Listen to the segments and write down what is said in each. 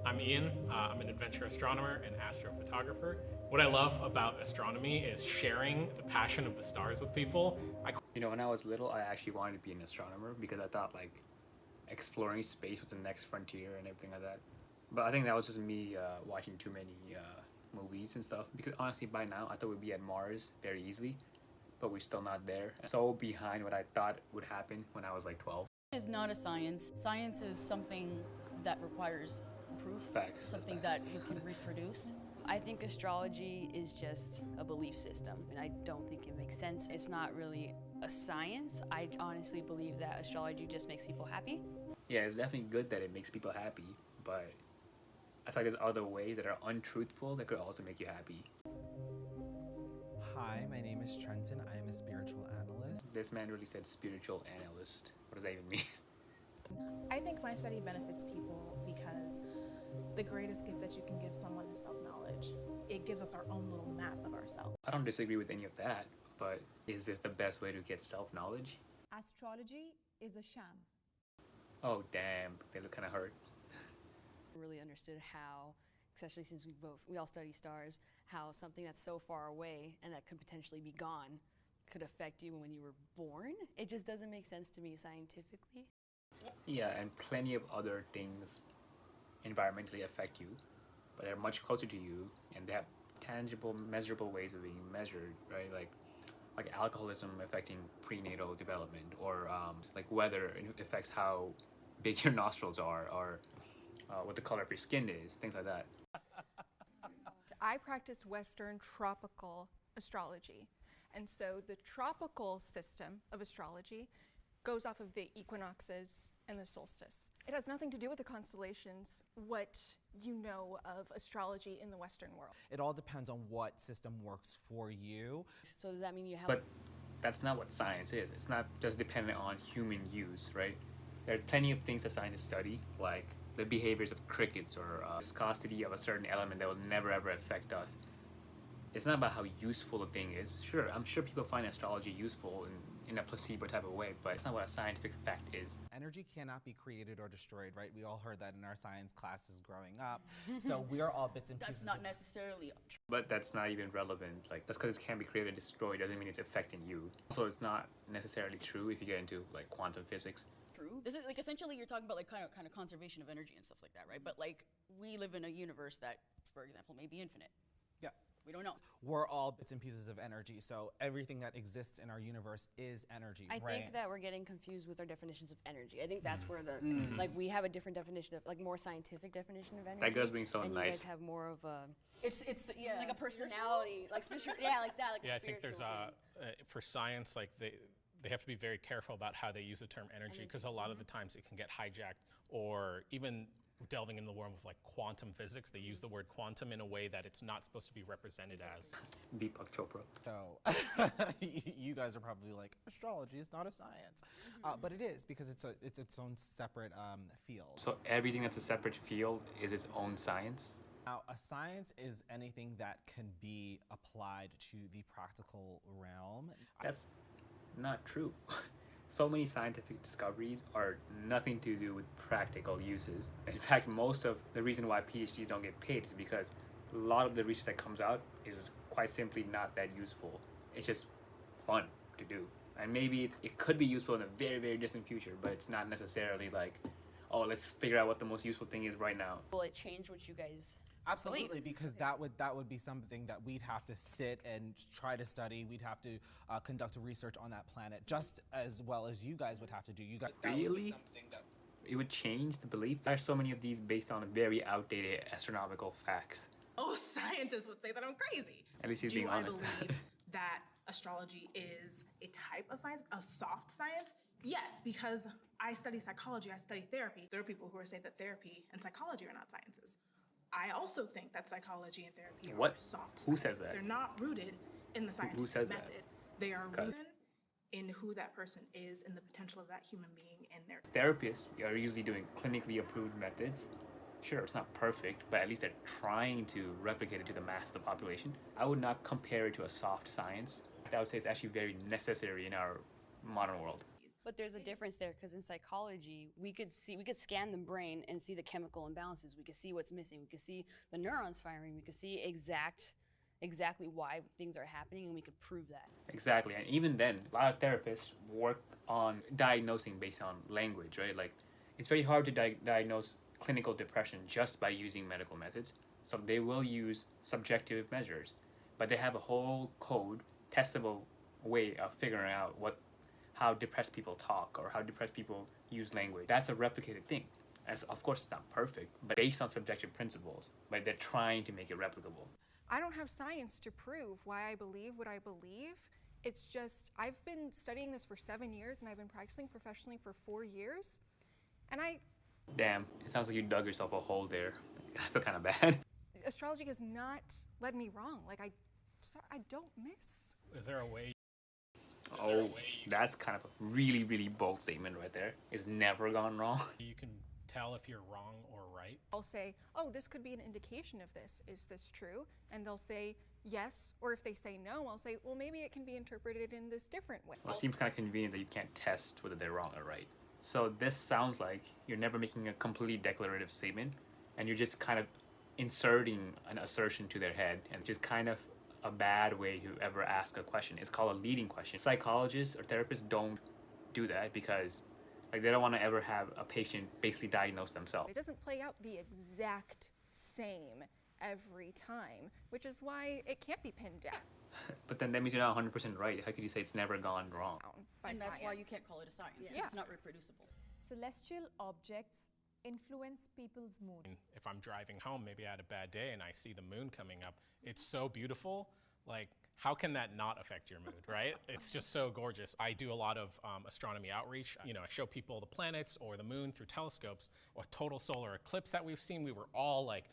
I'm Ian. I'm an adventure astronomer and astrophotographer. What I love about astronomy is sharing the passion of the stars with people. You know, when I was little, I actually wanted to be an astronomer because I thought like exploring space was the next frontier and everything like that. But I think that was just me watching too many movies and stuff. Because honestly, by now, I thought we'd be at Mars very easily, but we're still not there. So behind what I thought would happen when I was like 12. It's not a science. Science is something that requires proof, Facts. something that you can reproduce. I think astrology is just a belief system, and I don't think it makes sense. It's not really a science. I honestly believe that astrology just makes people happy. Yeah, it's definitely good that it makes people happy, but I feel like there's other ways that are untruthful that could also make you happy. Hi, my name is Trenton. I am a spiritual analyst. This man really said spiritual analyst. What does that even mean? I think my study benefits people because the greatest gift that you can give someone is self-knowledge. It gives us our own little map of ourselves. I don't disagree with any of that, but is this the best way to get self-knowledge? Astrology is a sham. Oh, damn. They look kind of hurt. Really understood how, especially since we all study stars, how something that's so far away and that could potentially be gone could affect you when you were born. It just doesn't make sense to me scientifically. Yeah, and plenty of other things environmentally affect you, but they're much closer to you, and they have tangible, measurable ways of being measured, right? Like alcoholism affecting prenatal development, or like weather affects how big your nostrils are, or what the color of your skin is, things like that. I practice Western tropical astrology. And so the tropical system of astrology goes off of the equinoxes and the solstice. It has nothing to do with the constellations, what you know of astrology in the Western world. It all depends on what system works for you. So does that mean you have... But that's not what science is. It's not just dependent on human use, right? There are plenty of things that scientists study, like the behaviors of crickets or viscosity of a certain element that will never ever affect us. It's not about how useful the thing is. Sure, I'm sure people find astrology useful in a placebo type of way, but it's not what a scientific fact is. Energy cannot be created or destroyed, right? We all heard that in our science classes growing up. So we are all bits and pieces. That's not necessarily true. But that's not even relevant. Like, just because it can be created and destroyed doesn't mean it's affecting you. So it's not necessarily true if you get into like quantum physics. True. This is like essentially you're talking about like kind of conservation of energy and stuff like that, right? But like we live in a universe that, for example, may be infinite. Yeah. We don't know. We're all bits and pieces of energy, so everything that exists in our universe is energy, I right? think that we're getting confused with our definitions of energy. I think that's where the, like we have a different definition of, like more scientific definition of energy. That girl's being so and nice. you guys have more of a, It's yeah, like a personality, like yeah, like that. Like Yeah, a I think there's spiritual thing. for science, like they have to be very careful about how they use the term energy, because a lot of the times it can get hijacked, or even delving into the world of like quantum physics, they use the word quantum in a way that it's not supposed to be represented as. Deepak Chopra. So you guys are probably like, astrology is not a science, but it is, because it's its own separate field. So everything that's a separate field is its own science? Now, a science is anything that can be applied to the practical realm. That's not true. So many scientific discoveries are nothing to do with practical uses. In fact, most of the reason why PhDs don't get paid is because a lot of the research that comes out is quite simply not that useful. It's just fun to do. And maybe it could be useful in a very, very distant future, but it's not necessarily like, oh, let's figure out what the most useful thing is right now. Will it change what you guys Absolutely, because that would be something that we'd have to sit and try to study. We'd have to conduct research on that planet, just as well as you guys would have to do. You guys Really? It would change the belief? There are so many of these based on very outdated astronomical facts. Oh, scientists would say that I'm crazy. At least he's being honest. Do I believe that astrology is a type of science, a soft science? Yes, because I study psychology, I study therapy. There are people who say that therapy and psychology are not sciences. I also think that psychology and therapy are soft science. Who says that? They're not rooted in the scientific Who says method. that? They are rooted in who that person is and the potential of that human being and their... Therapists are usually doing clinically approved methods. Sure, it's not perfect, but at least they're trying to replicate it to the mass of the population. I would not compare it to a soft science. I would say it's actually very necessary in our modern world. But there's a difference there because in psychology, we could scan the brain and see the chemical imbalances. We could see what's missing. We could see the neurons firing. We could see exactly why things are happening, and we could prove that. Exactly, and even then, a lot of therapists work on diagnosing based on language, right? Like, it's very hard to diagnose clinical depression just by using medical methods. So they will use subjective measures, but they have a whole code, testable way of figuring out how depressed people talk or how depressed people use language. That's a replicated thing. As of course, it's not perfect, but based on subjective principles. But they're trying to make it replicable. I don't have science to prove why I believe what I believe. It's just, I've been studying this for 7 years and I've been practicing professionally for 4 years. And Damn, it sounds like you dug yourself a hole there. I feel kind of bad. Astrology has not led me wrong. Like, I don't miss. Is there a way? That's kind of a really, really bold statement right there. It's never gone wrong. You can tell if you're wrong or right. I'll say, oh, this could be an indication of this. Is this true? And they'll say yes. Or if they say no, I'll say, well, maybe it can be interpreted in this different way. Well, it seems kind of convenient that you can't test whether they're wrong or right. So this sounds like you're never making a completely declarative statement, and you're just kind of inserting an assertion to their head, and just kind of a bad way to ever ask a question. It's called a leading question. Psychologists or therapists don't do that because they don't want to ever have a patient basically diagnose themselves. It doesn't play out the exact same every time, which is why it can't be pinned down. But then that means you're not 100% right. How could you say it's never gone wrong? And that's why you can't call it a science. Yeah. It's not reproducible. Celestial objects influence people's mood. If I'm driving home, maybe I had a bad day and I see the moon coming up, it's so beautiful. Like, how can that not affect your mood, right? It's just so gorgeous. I do a lot of astronomy outreach. I show people the planets or the moon through telescopes. Or total solar eclipse that we've seen, we were all like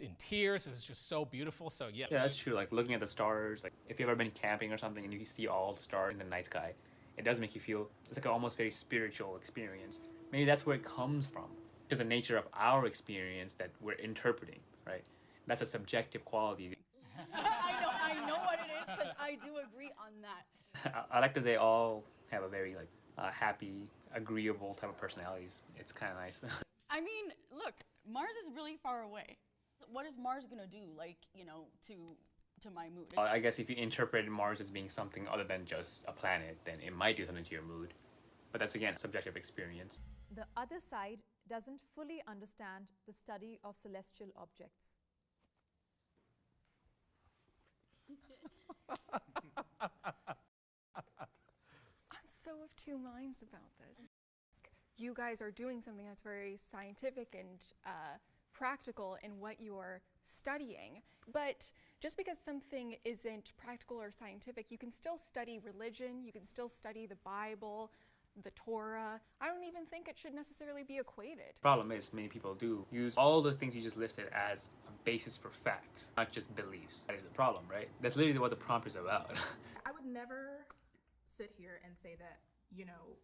in tears. It was just so beautiful. So yeah. Yeah, that's true. Like looking at the stars, like if you've ever been camping or something and you see all the stars in the night sky, it does make you feel, it's like an almost very spiritual experience. Maybe that's where it comes from. Just the nature of our experience that we're interpreting, right? That's a subjective quality. I know what it is because I do agree on that. I like that they all have a very happy, agreeable type of personalities. It's kind of nice. I mean, look, Mars is really far away. What is Mars gonna do, to my mood? I guess if you interpret Mars as being something other than just a planet, then it might do something to your mood. But that's, again, subjective experience. The other side doesn't fully understand the study of celestial objects. I'm so of two minds about this. You guys are doing something that's very scientific and practical in what you're studying, but just because something isn't practical or scientific, you can still study religion, you can still study the Bible, the Torah. I don't even think it should necessarily be equated. Problem is, many people do use all those things you just listed as a basis for facts, not just beliefs. That is the problem, right? That's literally what the prompt is about. I would never sit here and say that, you don't know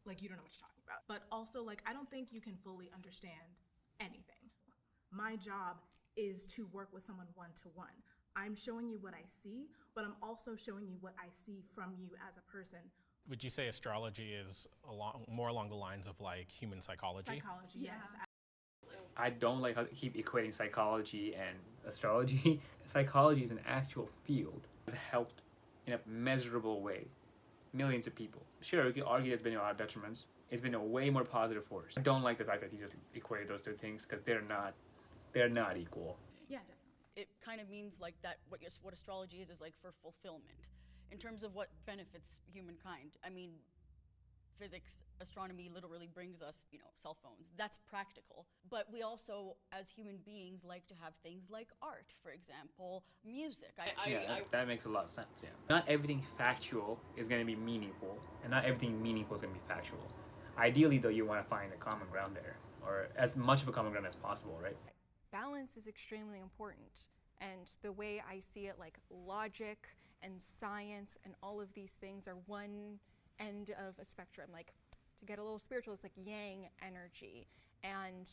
what you're talking about. But also, I don't think you can fully understand anything. My job is to work with someone one-to-one. I'm showing you what I see, but I'm also showing you what I see from you as a person. Would you say astrology is more along the lines of human psychology? Psychology, yes. I don't like how they keep equating psychology and astrology. Psychology is an actual field. It's helped in a measurable way millions of people. Sure, you could argue there's been a lot of detriments. It's been a way more positive force. I don't like the fact that he just equated those two things because they're not equal. Yeah, definitely. It kind of means that what astrology is for fulfillment. In terms of what benefits humankind. I mean, physics, astronomy literally brings us, cell phones. That's practical. But we also, as human beings, like to have things like art, for example, music. That makes a lot of sense, yeah. Not everything factual is going to be meaningful, and not everything meaningful is going to be factual. Ideally, though, you want to find a common ground there, or as much of a common ground as possible, right? Balance is extremely important. And the way I see it, logic and science and all of these things are one end of a spectrum. To get a little spiritual, it's like yang energy. And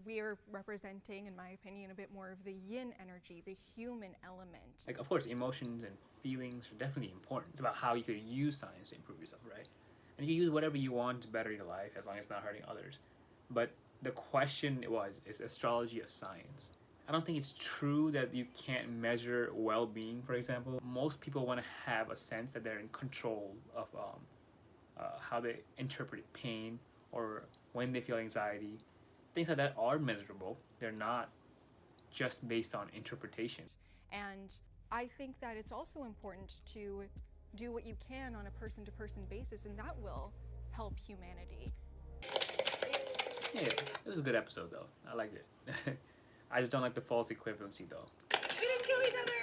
we're representing, in my opinion, a bit more of the yin energy, the human element. Of course, emotions and feelings are definitely important. It's about how you could use science to improve yourself, right? and you use whatever you want to better your life as long as it's not hurting others. But the question was, is astrology a science? I don't think it's true that you can't measure well-being, for example. Most people want to have a sense that they're in control of how they interpret pain or when they feel anxiety. Things like that are measurable. They're not just based on interpretations. And I think that it's also important to do what you can on a person-to-person basis, and that will help humanity. Yeah, it was a good episode though. I liked it. I just don't like the false equivalency though. We didn't kill each other!